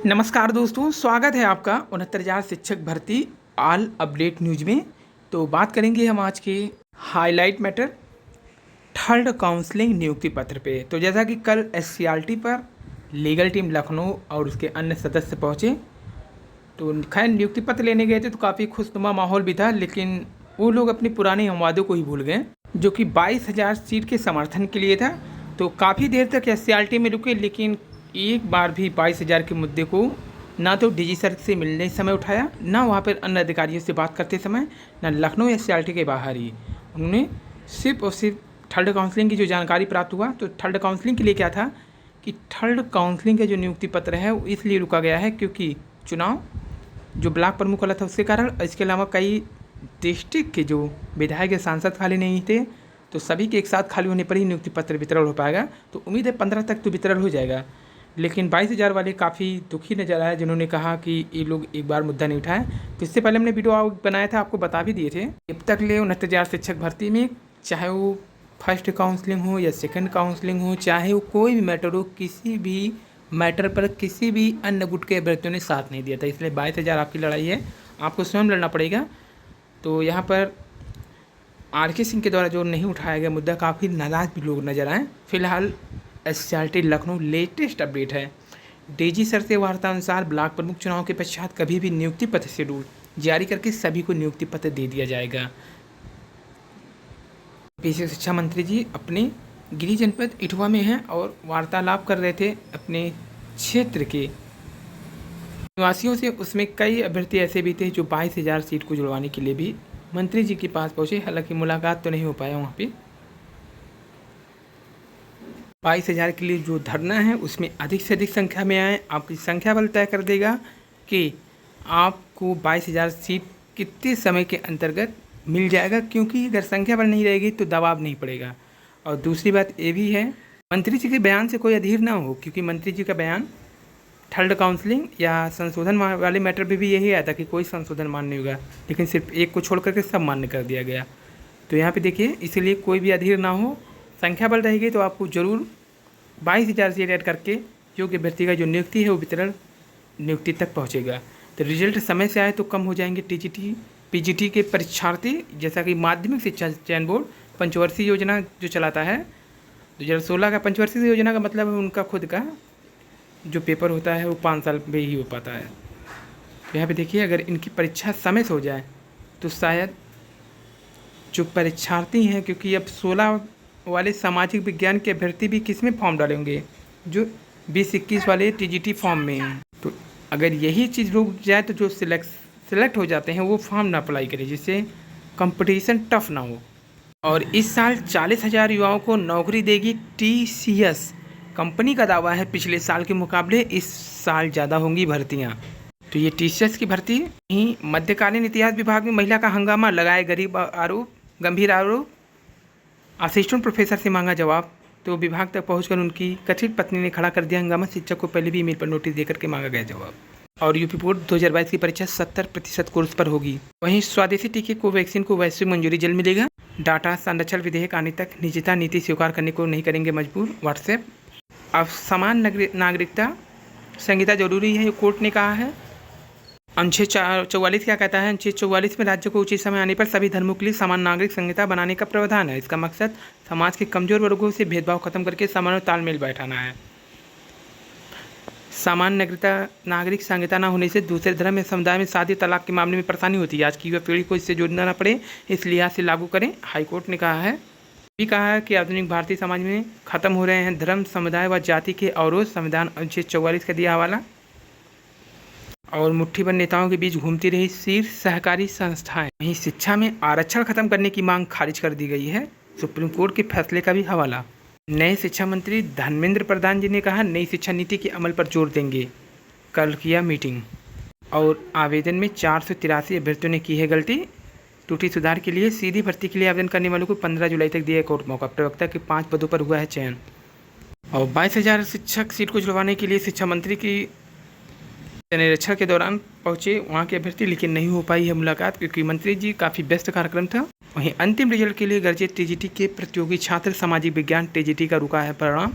नमस्कार दोस्तों, स्वागत है आपका 69,000 शिक्षक भर्ती ऑल अपडेट न्यूज में। तो बात करेंगे हम आज के हाईलाइट मैटर थर्ड काउंसलिंग नियुक्ति पत्र पे। तो जैसा कि कल एससीईआरटी पर लीगल टीम लखनऊ और उसके अन्य सदस्य पहुंचे, तो खैर नियुक्ति पत्र लेने गए थे तो काफ़ी खुशनुमा माहौल भी था, लेकिन वो लोग अपने पुराने हम वादों को ही भूल गए, जो कि 22,000 सीट के समर्थन के लिए था। तो काफ़ी देर तक एससीईआरटी में रुके, लेकिन एक बार भी 22,000 के मुद्दे को ना तो डीजी सर से मिलने समय उठाया, ना वहाँ पर अन्य अधिकारियों से बात करते समय, ना लखनऊ एससीईआरटी के बाहर ही। उन्होंने सिर्फ और सिर्फ थर्ड काउंसलिंग की जो जानकारी प्राप्त हुआ, तो थर्ड काउंसलिंग के लिए क्या था कि थर्ड काउंसलिंग का जो नियुक्ति पत्र है वो इसलिए रुका गया है क्योंकि चुनाव जो ब्लॉक प्रमुख वाला था उसके कारण, इसके अलावा कई डिस्ट्रिक्ट के जो विधायक या सांसद खाली नहीं थे, तो सभी के एक साथ खाली होने पर ही नियुक्ति पत्र वितरण हो पाएगा। तो उम्मीद है 15 तक तो वितरण हो जाएगा, लेकिन 22,000 वाले काफ़ी दुखी नज़र आए, जिन्होंने कहा कि ये लोग एक बार मुद्दा नहीं उठाए। तो इससे पहले हमने वीडियो बनाया था, आपको बता भी दिए थे। अब तक ले 69,000 शिक्षक भर्ती में, चाहे वो फर्स्ट काउंसलिंग हो या सेकंड काउंसलिंग हो, चाहे वो कोई भी मैटर हो, किसी भी मैटर पर किसी भी अन्य गुट के अभ्यर्थियों ने साथ नहीं दिया था। इसलिए 22,000 आपकी लड़ाई है, आपको स्वयं लड़ना पड़ेगा। तो यहाँ पर आर.के. सिंह के द्वारा जो नहीं उठाया गया मुद्दा, काफ़ी नाराज भी लोग नजर आए। फिलहाल एससीईआरटी लखनऊ लेटेस्ट अपडेट है। डीजी सर से वार्ता अनुसार ब्लॉक प्रमुख चुनाव के पश्चात कभी भी नियुक्ति पत्र शेड्यूल जारी करके सभी को नियुक्ति पत्र दे दिया जाएगा। पेशे शिक्षा मंत्री जी अपने गिरी जनपद इटवा में हैं और वार्तालाप कर रहे थे अपने क्षेत्र के निवासियों से। उसमें कई अभ्यर्थी ऐसे भी थे जो 22,000 सीट को जुड़वाने के लिए भी मंत्री जी के पास पहुंचे। हालांकि मुलाकात तो नहीं हो पाया वहाँ पे। 22,000 के लिए जो धरना है उसमें अधिक से अधिक संख्या में आए। आपकी संख्या बल तय कर देगा कि आपको 22,000 सीट कितने समय के अंतर्गत मिल जाएगा, क्योंकि अगर संख्या बल नहीं रहेगी तो दबाव नहीं पड़ेगा। और दूसरी बात ये भी है, मंत्री जी के बयान से कोई अधीर ना हो, क्योंकि मंत्री जी का बयान थर्ड काउंसलिंग या संशोधन वाले मैटर पे भी यही आया था कि कोई संशोधन मान्य होगा, लेकिन सिर्फ एक को छोड़ करके सब मान्य कर दिया गया। तो यहाँ पे देखिए, इसलिए कोई भी अधीर ना हो, संख्या बल रहेगी तो आपको ज़रूर 22,000 सीट ऐड करके योग्य अभ्यर्थी का जो नियुक्ति है वो वितरण नियुक्ति तक पहुँचेगा। तो रिजल्ट समय से आए तो कम हो जाएंगे टीजीटी पीजीटी के परीक्षार्थी। जैसा कि माध्यमिक शिक्षा चयन बोर्ड पंचवर्षीय योजना जो चलाता है, 2016 का पंचवर्षीय योजना का मतलब है उनका खुद का जो पेपर होता है वो 5 साल में ही हो पाता है। तो यहाँ पे देखिए, अगर इनकी परीक्षा समय से हो जाए तो शायद जो परीक्षार्थी हैं, क्योंकि अब 16 वाले सामाजिक विज्ञान के अभ्यर्थी भी किस में फॉर्म डालेंगे, जो 20-21 वाले टीजीटी फॉर्म में हैं। तो अगर यही चीज़ रुक जाए तो जो सिलेक्ट हो जाते हैं वो फॉर्म ना अप्लाई करें, जिससे कंपटीशन टफ ना हो। और इस साल 40,000 युवाओं को नौकरी देगी टीसीएस। कंपनी का दावा है पिछले साल के मुकाबले इस साल ज़्यादा होंगी भर्तियाँ। तो ये टीसीएस की भर्ती ही। मध्यकालीन इतिहास विभाग में महिला का हंगामा, लगाए गंभीर आरोप, असिस्टेंट प्रोफेसर से मांगा जवाब। तो विभाग तक पहुंचकर उनकी कथित पत्नी ने खड़ा कर दिया हंगामा। शिक्षक को पहले भी ईमेल पर नोटिस देकर के मांगा गया जवाब। और यूपी बोर्ड 2022 की परीक्षा 70% कोर्स पर होगी। वहीं स्वदेशी टीके कोवैक्सीन को वैश्विक मंजूरी जल्द मिलेगा। डाटा संरक्षण विधेयक आने तक निजता नीति स्वीकार करने को नहीं करेंगे मजबूर व्हाट्सएप। अब समान नागरिकता संहिता जरूरी है, कोर्ट ने कहा है। अनुच्छेद 44 क्या कहता है? अनुच्छेद 44 में राज्य को उचित समय आने पर सभी धर्मों के लिए समान नागरिक संहिता बनाने का प्रावधान है। इसका मकसद समाज के कमजोर वर्गों से भेदभाव खत्म करके समान और तालमेल बैठाना है। समान नागरिक संहिता न होने से दूसरे धर्म या समुदाय में शादी तलाक के मामले में परेशानी होती है। आज की युवा पीढ़ी को इससे जुड़ना न पड़े, इस लिहाज से लागू करें, हाईकोर्ट ने कहा है। भी कहा है कि आधुनिक भारतीय समाज में खत्म हो रहे हैं धर्म, समुदाय व जाति के अवरोध। संविधान अनुच्छेद 44 का दिया हवाला। और मुट्ठीबंद नेताओं के बीच घूमती रही शीर्ष सहकारी संस्थाएं। वहीं शिक्षा में आरक्षण खत्म करने की मांग खारिज कर दी गई है। सुप्रीम कोर्ट के फैसले का भी हवाला। नए शिक्षा मंत्री धर्मेंद्र प्रधान जी ने कहा, नई शिक्षा नीति के अमल पर जोर देंगे। कल किया मीटिंग। और आवेदन में 483 अभ्यर्थियों ने की है गलती। त्रुटि सुधार के लिए सीधी भर्ती के लिए आवेदन करने वालों को 15 जुलाई तक दिया कोर्ट मौका। प्रवक्ता के 5 पदों पर हुआ है चयन। और 22,000 शिक्षक सीट को जुड़वाने के लिए शिक्षा मंत्री की निरीक्षण के दौरान पहुंचे वहां के अभ्यर्थी, लेकिन नहीं हो पाई है मुलाकात, क्योंकि मंत्री जी काफ़ी व्यस्त कार्यक्रम था। वहीं अंतिम रिजल्ट के लिए गर्जित टीजीटी के प्रतियोगी छात्र सामाजिक विज्ञान टीजीटी का रुका है परिणाम।